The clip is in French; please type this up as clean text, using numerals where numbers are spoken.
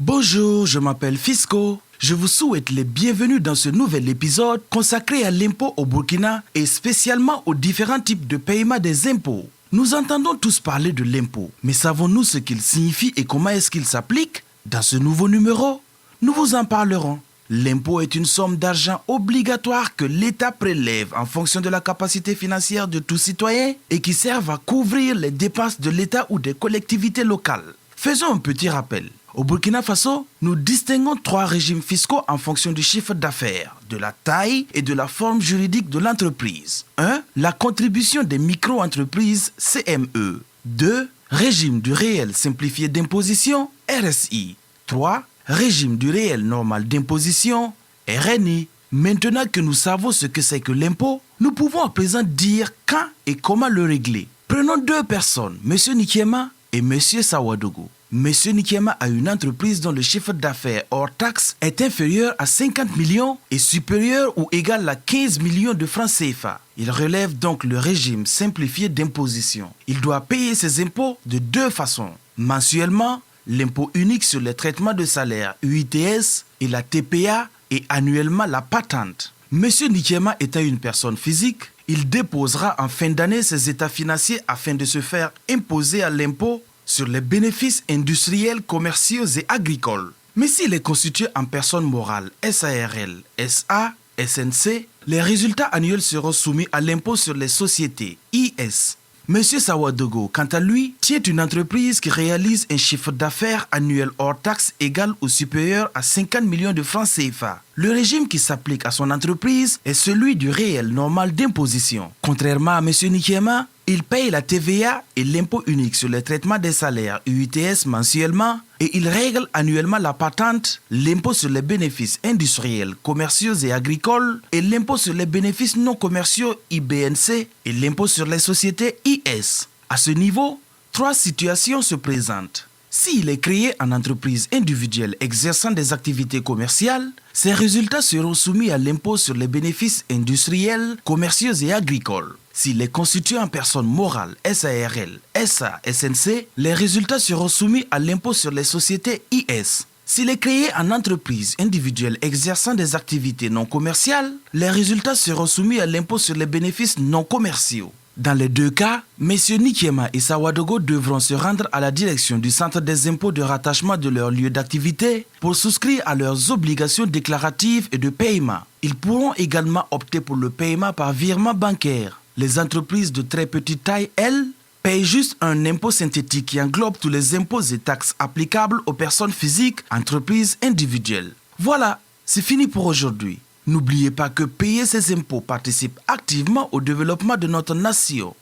Bonjour, je m'appelle Fisco. Je vous souhaite les bienvenus dans ce nouvel épisode consacré à l'impôt au Burkina et spécialement aux différents types de paiement des impôts. Nous entendons tous parler de l'impôt, mais savons-nous ce qu'il signifie et comment est-ce qu'il s'applique? Dans ce nouveau numéro, nous vous en parlerons. L'impôt est une somme d'argent obligatoire que l'État prélève en fonction de la capacité financière de tout citoyen et qui servent à couvrir les dépenses de l'État ou des collectivités locales. Faisons un petit rappel. Au Burkina Faso, nous distinguons 3 régimes fiscaux en fonction du chiffre d'affaires, de la taille et de la forme juridique de l'entreprise. 1. La contribution des micro-entreprises CME. 2. Régime du réel simplifié d'imposition RSI. 3. Régime du réel normal d'imposition RNI. Maintenant que nous savons ce que c'est que l'impôt, nous pouvons à présent dire quand et comment le régler. Prenons 2 personnes, M. Nikiema et M. Sawadogo. M. Nikiema a une entreprise dont le chiffre d'affaires hors taxe est inférieur à 50 millions et supérieur ou égal à 15 millions de francs CFA. Il relève donc le régime simplifié d'imposition. Il doit payer ses impôts de 2 façons. Mensuellement, l'impôt unique sur les traitements de salaire UITS et la TPA et annuellement la patente. M. Nikiema étant une personne physique, il déposera en fin d'année ses états financiers afin de se faire imposer à l'impôt sur les bénéfices industriels, commerciaux et agricoles. Mais s'il est constitué en personne morale SARL, SA, SNC, les résultats annuels seront soumis à l'impôt sur les sociétés IS. M. Sawadogo, quant à lui, tient une entreprise qui réalise un chiffre d'affaires annuel hors taxe égal ou supérieur à 50 millions de francs CFA. Le régime qui s'applique à son entreprise est celui du réel normal d'imposition. Contrairement à M. Nikiema, il paye la TVA et l'impôt unique sur le traitement des salaires UITS mensuellement et il règle annuellement la patente, l'impôt sur les bénéfices industriels, commerciaux et agricoles et l'impôt sur les bénéfices non commerciaux IBNC et l'impôt sur les sociétés IS. À ce niveau, 3 situations se présentent. S'il est créé en entreprise individuelle exerçant des activités commerciales, ses résultats seront soumis à l'impôt sur les bénéfices industriels, commerciaux et agricoles. S'il est constitué en personne morale SARL, SA, SNC, les résultats seront soumis à l'impôt sur les sociétés IS. S'il est créé en entreprise individuelle exerçant des activités non commerciales, les résultats seront soumis à l'impôt sur les bénéfices non commerciaux. Dans les 2 cas, M. Nikiema et Sawadogo devront se rendre à la direction du centre des impôts de rattachement de leur lieu d'activité pour souscrire à leurs obligations déclaratives et de paiement. Ils pourront également opter pour le paiement par virement bancaire. Les entreprises de très petite taille, elles, payent juste un impôt synthétique qui englobe tous les impôts et taxes applicables aux personnes physiques, entreprises individuelles. Voilà, c'est fini pour aujourd'hui. N'oubliez pas que payer ces impôts participe activement au développement de notre nation.